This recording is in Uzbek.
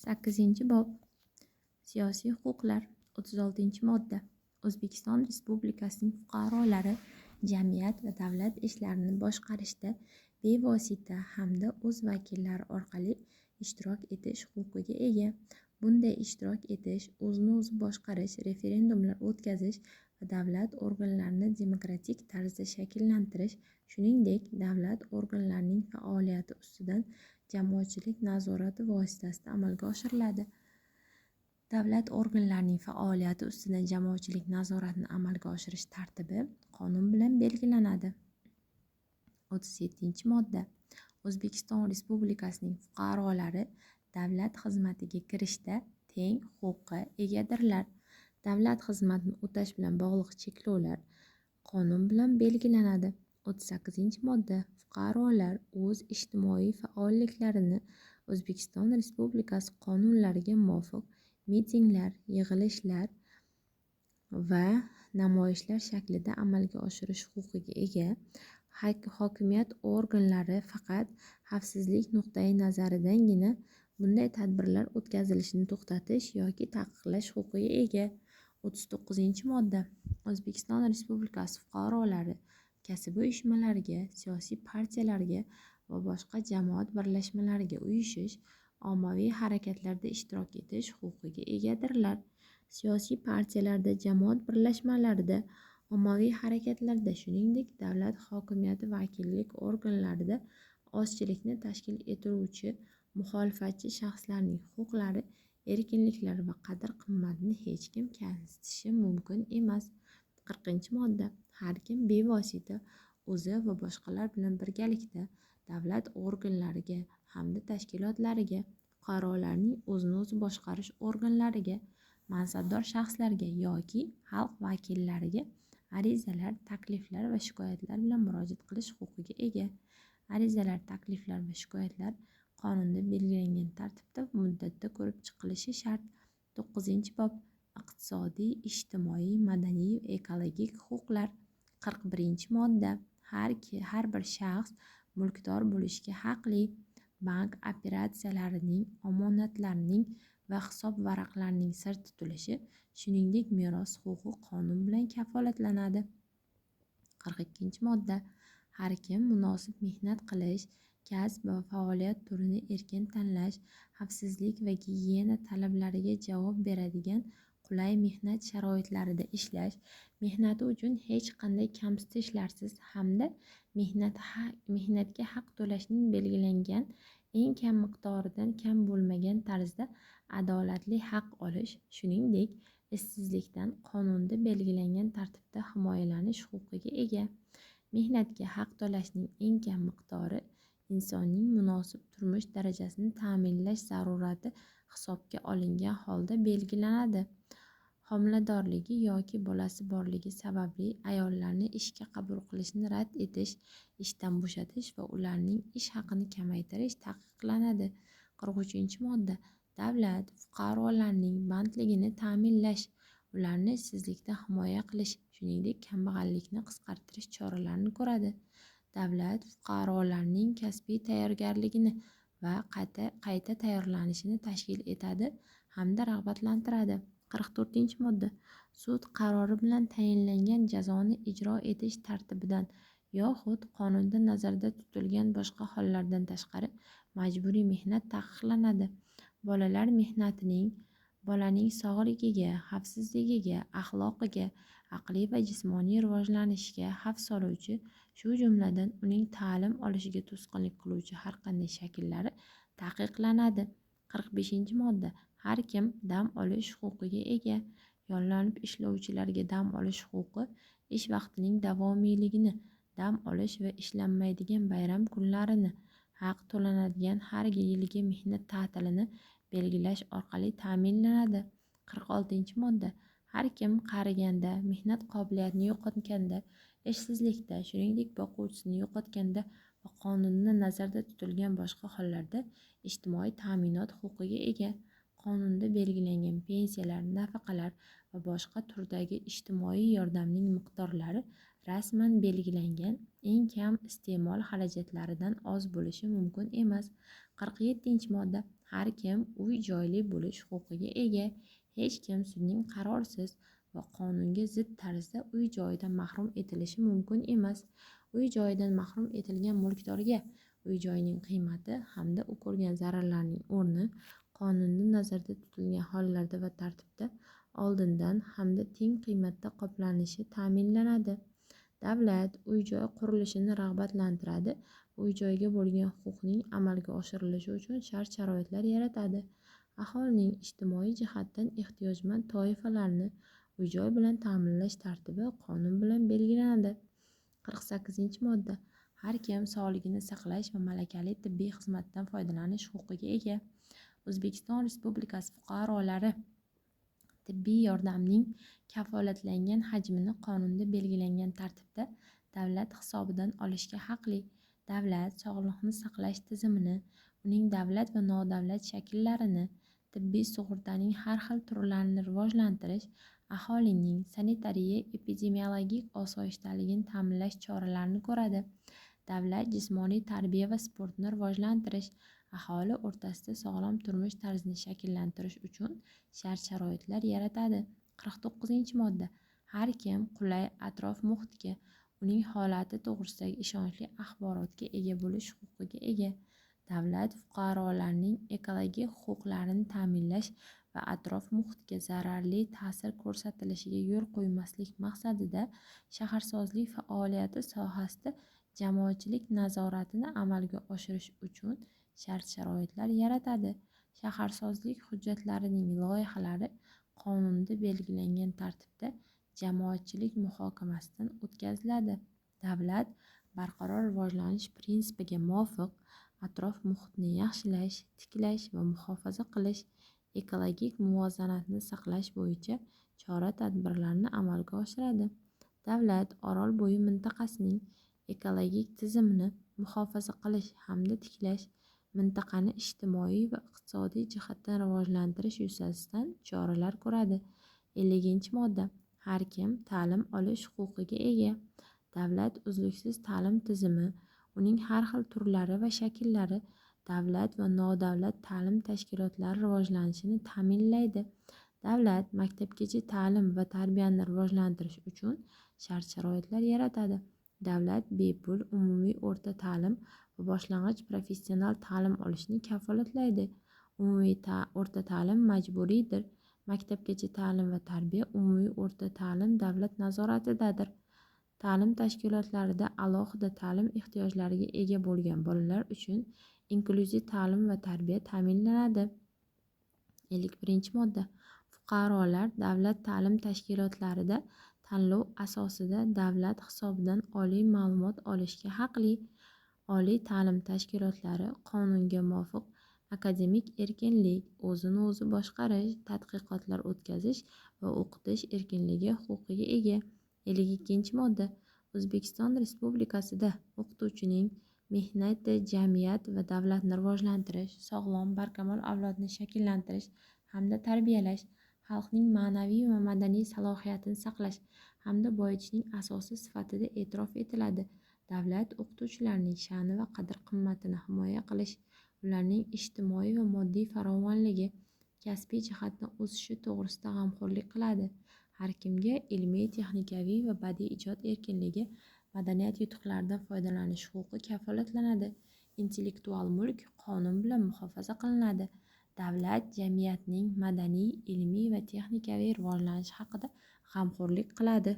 8-bob Siyosiy huquqlar. 36-modda O'zbekiston Respublikasining fuqarolari jamiyat va davlat ishlarini boshqarishda bevosita hamda o'z vakillari orqali ishtirok etish huquqiga ega. Bunday ishtirok etish, o'zini o'zi boshqarish, referendumlar o'tkazish va davlat organlarini demokratik tarzda shakllantirish, shuningdek, davlat organlarining faoliyati ustidan jamoatchilik nazorati vositasida amalga oshiriladi. Davlat organlarining faoliyati ustidan jamoatchilik nazoratini amalga oshirish tartibi qonun bilan belgilanadi. 37-modda O'zbekiston Respublikasining fuqarolari davlat xizmatiga kirishda teng huquqqa egadirlar. Davlat xizmatini o'tash bilan bog'liq cheklovlar qonun bilan belgilanadi. 38-modda Fuqarolar o'z ijtimoiy faolliklarini O'zbekiston Respublikasi qonunlariga muvofiq mitinglar, yig'ilishlar va namoyishlar shaklida amalga oshirish huquqiga ega. Hokimiyat organlari faqat xavfsizlik nuqtai nazaridangina bunday tadbirlar o'tkazilishini to'xtatish yoki taqiqlash huquqiga ega. 39-modda O'zbekiston Respublikasi fuqarolari kasb uyushmalariga, siyosiy partiyalarga va boshqa jamoat birlashmalariga uyushish, ommaviy harakatlarda ishtirok etish huquqiga egadirlar. Siyosiy partiyalarda, jamoat birlashmalarida, ommaviy harakatlarda, shuningdek, davlat hokimiyati vakillik organlarida ozchilikni tashkil etuvchi muxolifatchi shaxslarning huquqlari, erkinliklari va qadr-qimmatini hech kim kamsitishi mumkin emas. 40-modda Har kim bevosita o'zi va boshqalar bilan birgalikda davlat organlariga hamda tashkilotlariga, fuqarolarning o'zini o'zi boshqarish organlariga, mansabdor shaxslarga yoki xalq vakillariga arizalar, takliflar va shikoyatlar bilan murojaat qilish huquqiga ega. Arizalar, takliflar va shikoyatlar qonunda belgilangan tartibda va muddatda ko'rib chiqilishi shart. 9-bob Iqtisodiy, ijtimoiy, madaniy va ekologik huquqlar. 41-modda Har bir shaxs mulkdor bo'lishga haqli. Bank operatsiyalarining, omonatlarning va hisob varaqlarining sir tutilishi, shuningdek, meros huquqi qonun bilan kafolatlanadi. 42-modda Har kim munosib mehnat qilish, kasb va faoliyat turini erkin tanlash, xavfsizlik va gigiyena talablariga javob beradigan qulay mehnat sharoitlarida ishlash, mehnati uchun hech qanday kamsitishlarsiz hamda mehnatga haq to'lashning belgilangan eng kam miqdoridan kam bo'lmagan tarzda adolatli haq olish, shuningdek, ishsizlikdan qonunda belgilangan tartibda himoyalanish huquqiga ega. Mehnatga haq to'lashning eng kam miqdori insonning munosib turmush darajasini ta'minlash zarurati hisobga olingan holda belgilanadi. Homiladorligi yoki bolasi borligi sababli ayollarni ishga qabul qilishni rad etish, ishdan bo'shatish va ularning ish haqini kamaytirish taqiqlanadi. 43-modda Davlat fuqarolarning bandligini ta'minlash, ularni ishsizlikdan himoya qilish, shuningdek, kambag'allikni qisqartirish choralarini ko'radi. Davlat fuqarolarning kasbiy tayyorgarligini va qayta tayyorlanishini tashkil etadi hamda rag'batlantiradi. 44-modda Sud qarori bilan tayinlangan jazoni ijro etish tartibidan yoxud qonunda nazarda tutilgan boshqa hollardan tashqari majburiy mehnat taqiqlanadi. Bolalar mehnatining bolaning sog'ligiga, xavfsizligiga, axloqiga, aqliy va jismoniy rivojlanishiga xavf soluvchi, shu jumladan uning ta'lim olishiga to'sqinlik qiluvchi har qanday shakllari taqiqlanadi. 45-modda Har kim dam olish huquqiga ega. Yollanib ishlovchilarga dam olish huquqi ish vaqtining davomiyligini, dam olish va ishlanmaydigan bayram kunlarini, haq to'lanadigan har yilgi mehnat ta'tilini belgilash orqali ta'minlanadi. 46-modda Har kim qariganda, mehnat qobiliyatini yo'qotganda, ishsizlikda, shuningdek, boquvchisini yo'qotganda va qonunda nazarda tutilgan boshqa hollarda ijtimoiy ta'minot huquqiga ega. Qonunda belgilangan pensiyalar, nafaqalar va boshqa turdagi ijtimoiy yordamning miqdorlari rasman belgilangan eng kam iste'mol xarajatlaridan oz bo'lishi mumkin emas. 47-modda Har kim uy-joyli bo'lish huquqiga ega. Hech kim sudning qarorisiz va qonunga zid tarzda uy-joyidan mahrum etilishi mumkin emas. Uy-joyidan mahrum etilgan mulkdorga uy-joyning qiymati hamda u ko'rgan zararlarning o'rni qonunda nazarda tutilgan hollarda va tartibda oldindan hamda teng qiymatda qoplanishi ta'minlanadi. Davlat uy-joy qurilishini rag'batlantiradi. Uy-joyga bo'lgan huquqning amalga oshirilishi uchun shart-sharoitlar yaratadi. Aholining ijtimoiy jihatdan ehtiyojmand toifalarni uy-joy bilan ta'minlash tartibi qonun bilan belgilanadi. 48-modda. Har kim sog'ligini saqlash va malakali tibbiy xizmatdan foydalanish huquqiga ega. O'zbekiston Respublikasi fuqarolari tibbiy yordamning kafolatlangan hajmini qonunda belgilangan tartibda davlat hisobidan olishga haqli. Davlat sog'liqni saqlash tizimini, uning davlat va nodavlat shakllarini, tibbiy sug'urtaning har xil turlarini rivojlantirish, aholining sanitariya-epidemiologik osoyishtaligini ta'minlash choralarini ko'radi. Davlat jismoniy tarbiya va sportni rivojlantirish, aholi o'rtasida sog'lom turmush tarzini shakllantirish uchun shart-sharoitlar yaratadi. 49-modda. Har kim qulay atrof muhitga, uning holati to'g'risidagi ishonchli axborotga ega bo'lish huquqiga ega. Davlat fuqarolarning ekologik huquqlarini ta'minlash va atrof muhitga zararli ta'sir ko'rsatilishiga yo'l qo'ymaslik maqsadida shaharsozlik faoliyati sohasida jamoatchilik nazoratini amalga oshirish uchun shart-sharoitlar yaratadi. Shaharsozlik hujjatlarining loyihalari qonunda belgilangan tartibda jamoatchilik muhokamasidan o'tkaziladi. Davlat barqaror rivojlanish prinsipiga muvofiq atrof muhitni yaxshilash, tiklash va muhofaza qilish, ekologik muvozanatni saqlash bo'yicha chora-tadbirlarni amalga oshiradi. Davlat Orolbo'yi mintaqasining ekologik tizimini muhofaza qilish hamda tiklash, mintaqani ijtimoiy va iqtisodiy jihatdan rivojlantirish yuzasidan choralar ko'radi. 50-modda. Har kim ta'lim olish huquqiga ega. Davlat uzluksiz ta'lim tizimi, uning har xil turlari va shakllari, davlat va nodavlat ta'lim tashkilotlari rivojlanishini ta'minlaydi. Davlat maktabgacha ta'lim va tarbiyani rivojlantirish uchun shart-sharoitlar yaratadi. Davlat bepul umumiy o'rta ta'lim va boshlang'ich professional ta'lim olishni kafolatlaydi. Umumiy o'rta ta'lim majburiydir. Maktabgacha ta'lim va tarbiya umumiy o'rta ta'lim davlat nazoratidadir. Ta'lim tashkilotlarida alohida ta'lim ehtiyojlariga ega bo'lgan bolalar uchun inklyuziv ta'lim va tarbiya ta'minlanadi. 51-modda. Fuqarolar davlat ta'lim tashkilotlarida tanlov asosida davlat hisobidan oliy ma'lumot olishga haqli. Oliy ta'lim tashkilotlari qonunga muvofiq akademik erkinlik, o'zini o'zi boshqarish, tadqiqotlar o'tkazish va o'qitish erkinligi huquqiga ega. 52-modda. O'zbekiston Respublikasida o'qituvchining mehnati jamiyat va davlatni rivojlantirish, sog'lom, barkamol avlodni shakllantirish hamda tarbiyalash, xalqning ma'naviy va madaniy salohiyatini saqlash hamda boyitishning asosi sifatida e'tirof etiladi. Davlat o'qituvchilarning sha'ni va qadr-qimmatini himoya qilish, ularning ijtimoiy va moddiy farovonligi, kasbiy jihatdan o'sishi to'g'risida g'amxo'rlik qiladi. Har kimga ilmiy, texnikaviy va badiiy ijod erkinligi, madaniyat yutuqlaridan foydalanish huquqi kafolatlanadi. Intellektual mulk qonun bilan muhofaza qilinadi. Davlat jamiyatning madaniy, ilmiy va texnikaviy rivojlanishi haqida g'amxo'rlik qiladi.